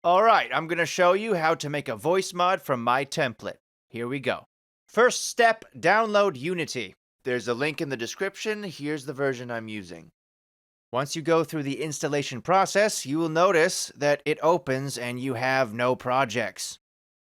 Alright, I'm gonna show you how to make a voice mod from my template. Here we go. First step, download Unity. There's a link in the description, here's the version I'm using. Once you go through the installation process, you will notice that it opens and you have no projects.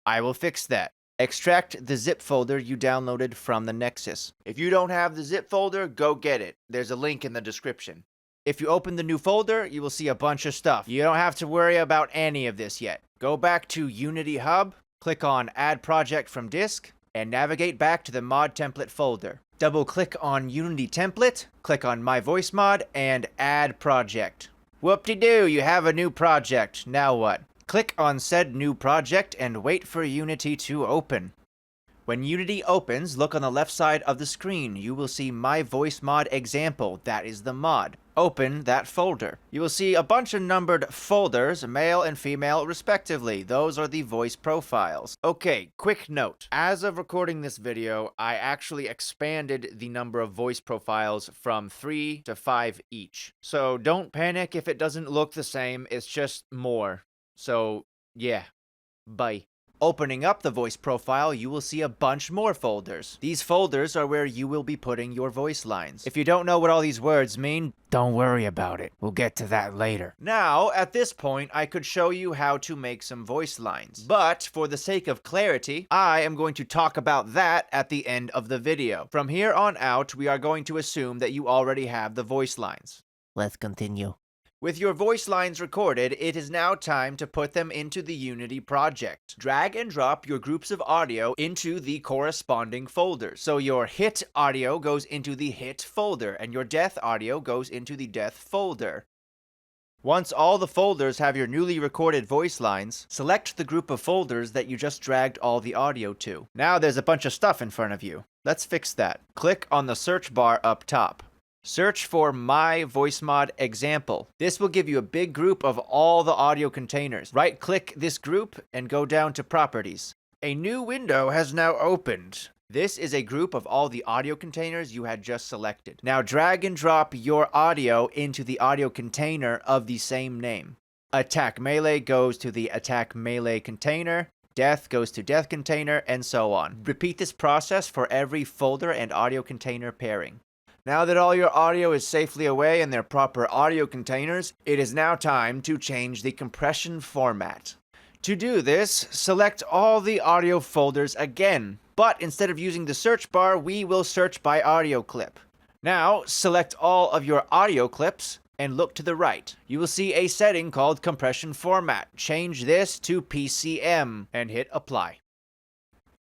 I will fix that. Extract the zip folder you downloaded from the Nexus. If you don't have the zip folder, go get it. There's a link in the description. If you open the new folder, you will see a bunch of stuff. You don't have to worry about any of this yet. Go back to Unity Hub, click on Add Project from Disk, and navigate back to the Mod Template folder. Double-click on Unity Template, click on My Voice Mod, and Add Project. Whoop-de-doo, you have a new project. Now what? Click on said new project and wait for Unity to open. When Unity opens, look on the left side of the screen. You will see My Voice Mod Example. That is the mod. Open that folder. You will see a bunch of numbered folders, male and female respectively. Those are the voice profiles. Okay, quick note. As of recording this video, I actually expanded the number of voice profiles from 3 to 5 each. So don't panic if it doesn't look the same, it's just more. So, yeah. Bye. Opening up the voice profile, you will see a bunch more folders. These folders are where you will be putting your voice lines. If you don't know what all these words mean, don't worry about it. We'll get to that later. Now, at this point, I could show you how to make some voice lines. But, for the sake of clarity, I am going to talk about that at the end of the video. From here on out, we are going to assume that you already have the voice lines. Let's continue. With your voice lines recorded, it is now time to put them into the Unity project. Drag and drop your groups of audio into the corresponding folders. So your hit audio goes into the hit folder, and your death audio goes into the death folder. Once all the folders have your newly recorded voice lines, select the group of folders that you just dragged all the audio to. Now there's a bunch of stuff in front of you. Let's fix that. Click on the search bar up top. Search for My Voice Mod Example. This will give you a big group of all the audio containers. Right-click this group and go down to Properties. A new window has now opened. This is a group of all the audio containers you had just selected. Now drag and drop your audio into the audio container of the same name. Attack Melee goes to the Attack Melee container. Death goes to Death container, and so on. Repeat this process for every folder and audio container pairing. Now that all your audio is safely away in their proper audio containers, it is now time to change the compression format. To do this, select all the audio folders again, but instead of using the search bar, we will search by audio clip. Now, select all of your audio clips and look to the right. You will see a setting called compression format. Change this to PCM and hit apply.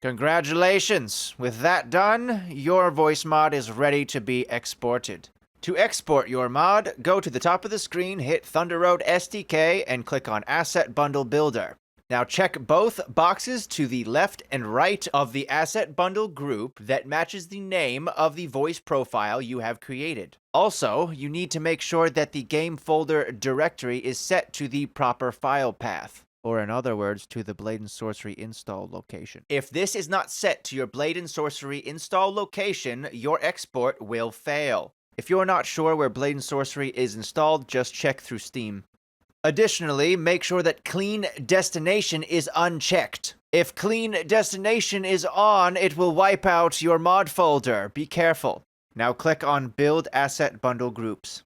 Congratulations! With that done, your voice mod is ready to be exported. To export your mod, go to the top of the screen, hit Thunder Road SDK, and click on Asset Bundle Builder. Now check both boxes to the left and right of the Asset Bundle group that matches the name of the voice profile you have created. Also, you need to make sure that the game folder directory is set to the proper file path. Or in other words, to the Blade & Sorcery install location. If this is not set to your Blade & Sorcery install location, your export will fail. If you're not sure where Blade & Sorcery is installed, just check through Steam. Additionally, make sure that Clean Destination is unchecked. If Clean Destination is on, it will wipe out your mod folder. Be careful. Now click on Build Asset Bundle Groups.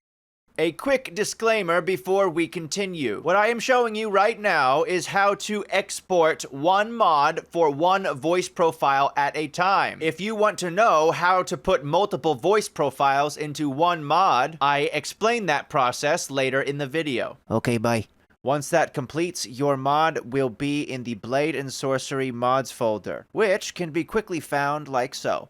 A quick disclaimer before we continue. What I am showing you right now is how to export one mod for one voice profile at a time. If you want to know how to put multiple voice profiles into one mod, I explain that process later in the video. Okay, bye. Once that completes, your mod will be in the Blade & Sorcery mods folder, which can be quickly found like so.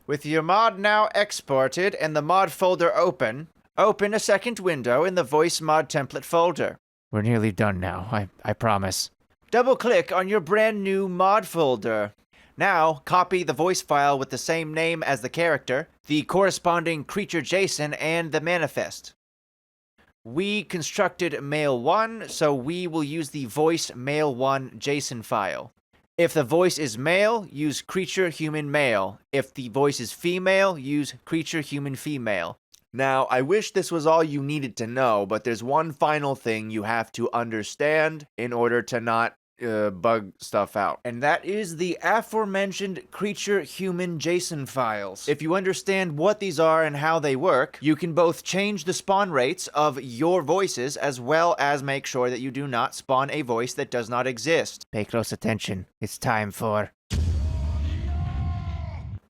With your mod now exported and the mod folder open a second window in the Voice Mod Template folder. We're nearly done now, I promise. Double-click on your brand new mod folder. Now, copy the voice file with the same name as the character, the corresponding creature JSON, and the manifest. We constructed male 1, so we will use the voice male 1 JSON file. If the voice is male, use creature human male. If the voice is female, use creature human female. Now, I wish this was all you needed to know, but there's one final thing you have to understand in order to not bug stuff out. And that is the aforementioned creature human JSON files. If you understand what these are and how they work, you can both change the spawn rates of your voices as well as make sure that you do not spawn a voice that does not exist. Pay close attention. It's time for...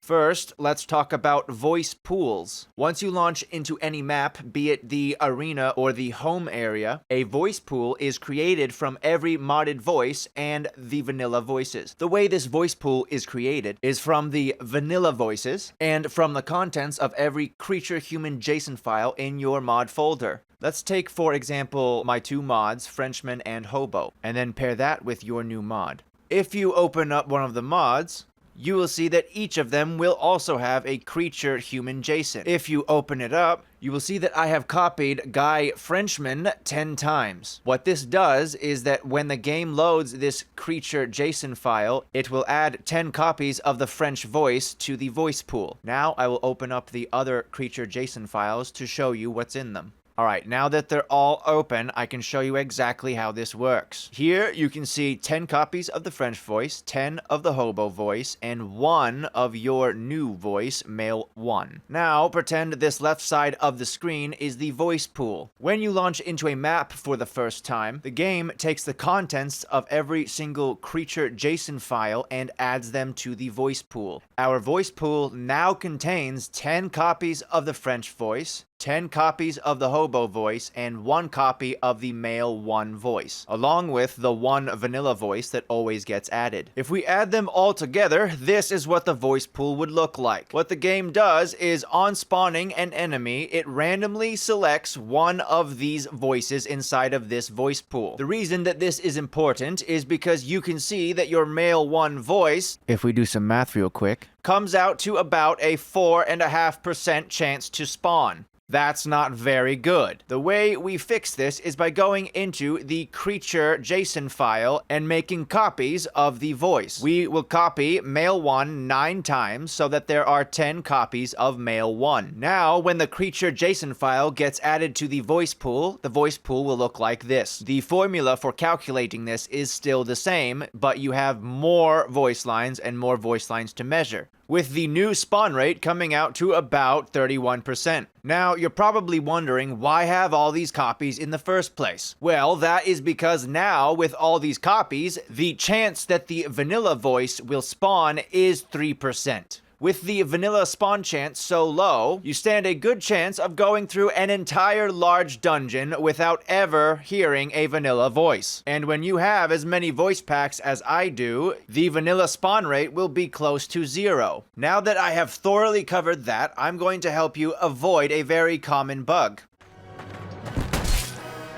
First, let's talk about voice pools. Once you launch into any map, be it the arena or the home area, a voice pool is created from every modded voice and the vanilla voices. The way this voice pool is created is from the vanilla voices and from the contents of every creature human JSON file in your mod folder. Let's take, for example, my two mods, Frenchman and Hobo, and then pair that with your new mod. If you open up one of the mods, you will see that each of them will also have a creature human JSON. If you open it up, you will see that I have copied Guy Frenchman 10 times. What this does is that when the game loads this creature JSON file, it will add 10 copies of the French voice to the voice pool. Now I will open up the other creature JSON files to show you what's in them. Alright, now that they're all open, I can show you exactly how this works. Here, you can see 10 copies of the French voice, 10 of the Hobo voice, and 1 of your new voice, Male 1. Now, pretend this left side of the screen is the voice pool. When you launch into a map for the first time, the game takes the contents of every single creature JSON file and adds them to the voice pool. Our voice pool now contains 10 copies of the French voice, 10 copies of the Hobo voice, and 1 copy of the Male 1 voice, along with the 1 vanilla voice that always gets added. If we add them all together, this is what the voice pool would look like. What the game does is, on spawning an enemy, it randomly selects one of these voices inside of this voice pool. The reason that this is important is because you can see that your Male 1 voice, if we do some math real quick, comes out to about a 4.5% chance to spawn. That's not very good. The way we fix this is by going into the creature JSON file and making copies of the voice. We will copy Male 1 9 times so that there are 10 copies of Male 1. Now, when the creature JSON file gets added to the voice pool will look like this. The formula for calculating this is still the same, but you have more voice lines and more voice lines to measure, with the new spawn rate coming out to about 31%. Now, you're probably wondering, why have all these copies in the first place? Well, that is because now, with all these copies, the chance that the vanilla voice will spawn is 3%. With the vanilla spawn chance so low, you stand a good chance of going through an entire large dungeon without ever hearing a vanilla voice. And when you have as many voice packs as I do, the vanilla spawn rate will be close to 0. Now that I have thoroughly covered that, I'm going to help you avoid a very common bug.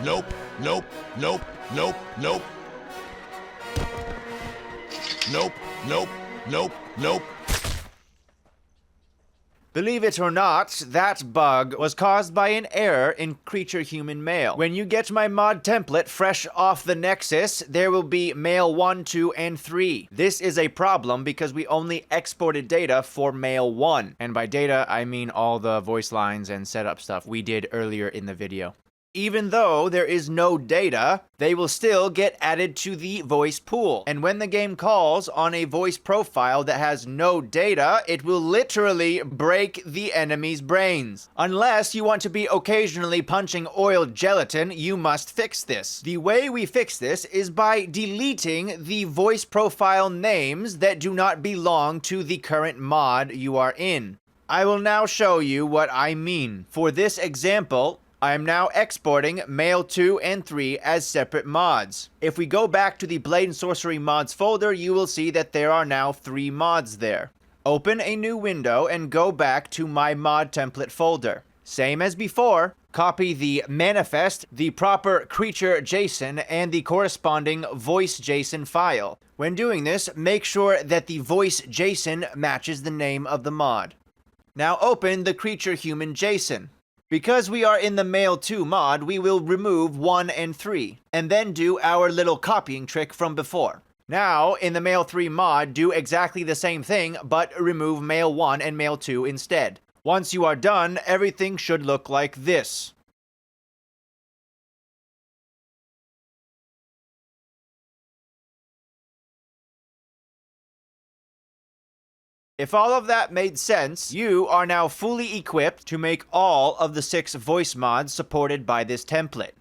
Nope, nope, nope, nope, nope. Nope, nope, nope, nope. Believe it or not, that bug was caused by an error in creature human male. When you get my mod template fresh off the Nexus, there will be Male 1, 2, and 3. This is a problem because we only exported data for Male 1. And by data, I mean all the voice lines and setup stuff we did earlier in the video. Even though there is no data, they will still get added to the voice pool. And when the game calls on a voice profile that has no data, it will literally break the enemy's brains. Unless you want to be occasionally punching oiled gelatin, you must fix this. The way we fix this is by deleting the voice profile names that do not belong to the current mod you are in. I will now show you what I mean. For this example, I am now exporting Male 2 and 3 as separate mods. If we go back to the Blade and Sorcery mods folder, you will see that there are now 3 mods there. Open a new window and go back to my mod template folder. Same as before, copy the manifest, the proper creature JSON, and the corresponding voice JSON file. When doing this, make sure that the voice JSON matches the name of the mod. Now open the creature human JSON. Because we are in the Male 2 mod, we will remove 1 and 3, and then do our little copying trick from before. Now, in the Male 3 mod, do exactly the same thing, but remove Male 1 and Male 2 instead. Once you are done, everything should look like this. If all of that made sense, you are now fully equipped to make all of the 6 voice mods supported by this template.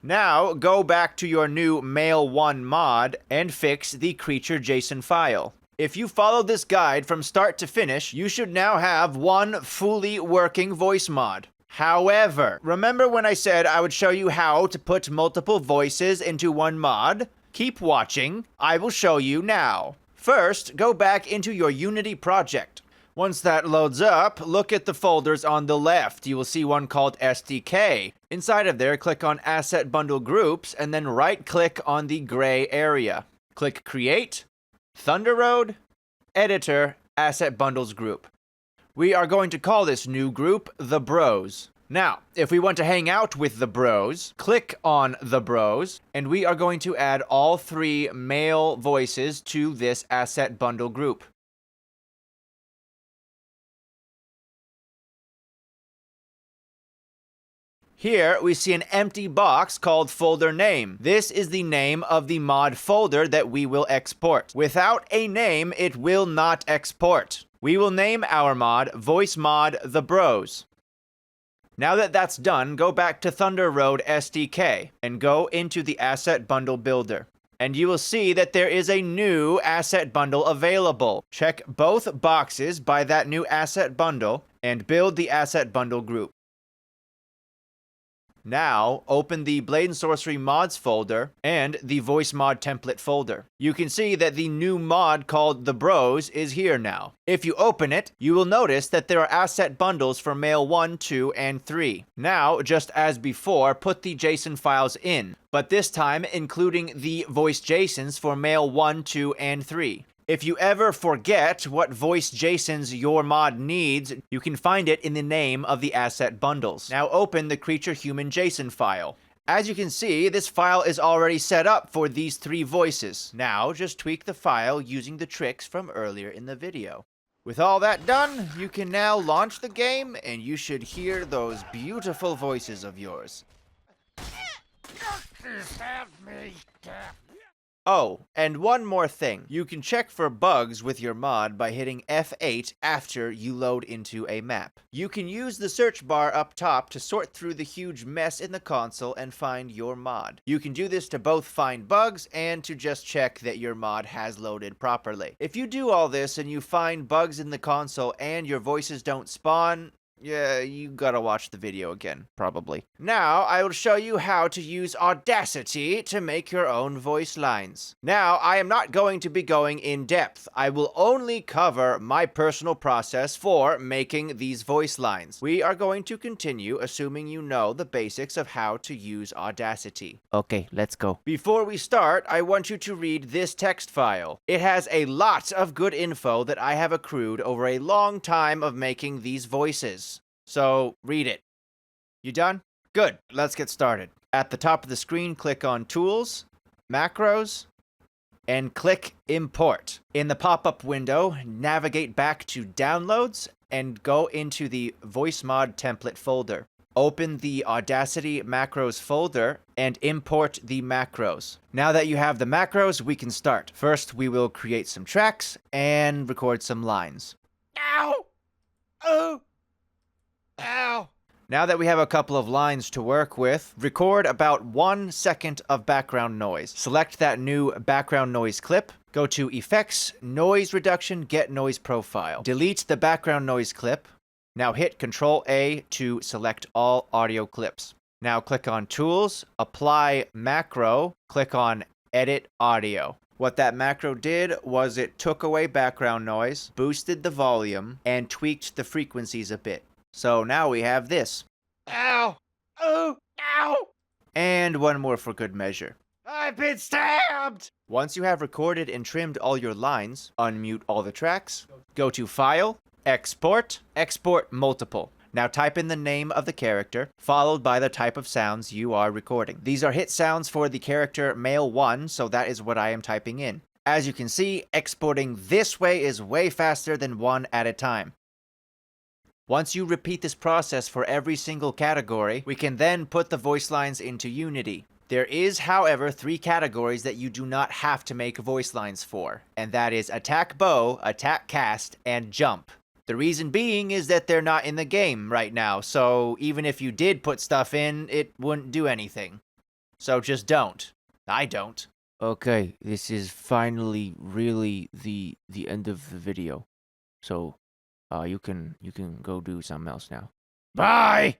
Now, go back to your new Mail1 mod and fix the creature JSON file. If you follow this guide from start to finish, you should now have one fully working voice mod. However, remember when I said I would show you how to put multiple voices into one mod? Keep watching, I will show you now. First, go back into your Unity project. Once that loads up, look at the folders on the left. You will see one called SDK. Inside of there, click on Asset Bundle Groups, and then right-click on the gray area. Click Create, Thunder Road, Editor, Asset Bundles Group. We are going to call this new group The Bros. Now, if we want to hang out with the bros, click on the bros, and we are going to add all 3 male voices to this asset bundle group. Here, we see an empty box called folder name. This is the name of the mod folder that we will export. Without a name, it will not export. We will name our mod Voice Mod The Bros. Now that that's done, go back to Thunder Road SDK and go into the Asset Bundle Builder. And you will see that there is a new asset bundle available. Check both boxes by that new asset bundle and build the asset bundle group. Now, open the Blade and Sorcery Mods folder and the Voice Mod template folder. You can see that the new mod called The Bros is here now. If you open it, you will notice that there are asset bundles for Mail 1, 2, and 3. Now, just as before, put the JSON files in, but this time including the voice JSONs for Mail 1, 2, and 3. If you ever forget what voice JSONs your mod needs, you can find it in the name of the asset bundles. Now open the creature human JSON file. As you can see, this file is already set up for these 3 voices. Now just tweak the file using the tricks from earlier in the video. With all that done, you can now launch the game and you should hear those beautiful voices of yours. Oh, and one more thing. You can check for bugs with your mod by hitting F8 after you load into a map. You can use the search bar up top to sort through the huge mess in the console and find your mod. You can do this to both find bugs and to just check that your mod has loaded properly. If you do all this and you find bugs in the console and your voices don't spawn, yeah, you gotta watch the video again, probably. Now, I will show you how to use Audacity to make your own voice lines. Now, I am not going to be going in depth. I will only cover my personal process for making these voice lines. We are going to continue assuming you know the basics of how to use Audacity. Okay, let's go. Before we start, I want you to read this text file. It has a lot of good info that I have accrued over a long time of making these voices. So, read it. You done? Good. Let's get started. At the top of the screen, click on Tools, Macros, and click Import. In the pop-up window, navigate back to Downloads and go into the Voice Mod template folder. Open the Audacity macros folder and import the macros. Now that you have the macros, we can start. First, we will create some tracks and record some lines. Ow! Oh! Ow! Now that we have a couple of lines to work with, record about 1 second of background noise. Select that new background noise clip, go to Effects, Noise Reduction, Get Noise Profile. Delete the background noise clip. Now hit Ctrl-A to select all audio clips. Now click on Tools, Apply Macro, click on Edit Audio. What that macro did was it took away background noise, boosted the volume, and tweaked the frequencies a bit. So now we have this. Ow! Oh! Ow! And one more for good measure. I've been stabbed! Once you have recorded and trimmed all your lines, unmute all the tracks, go to File, Export, Export Multiple. Now type in the name of the character, followed by the type of sounds you are recording. These are hit sounds for the character Male 1, so that is what I am typing in. As you can see, exporting this way is way faster than one at a time. Once you repeat this process for every single category, we can then put the voice lines into Unity. There is, however, 3 categories that you do not have to make voice lines for, and that is attack bow, attack cast, and jump. The reason being is that they're not in the game right now, so even if you did put stuff in, it wouldn't do anything. So just don't. I don't. Okay, this is finally really the end of the video. So, you can go do something else now. Bye!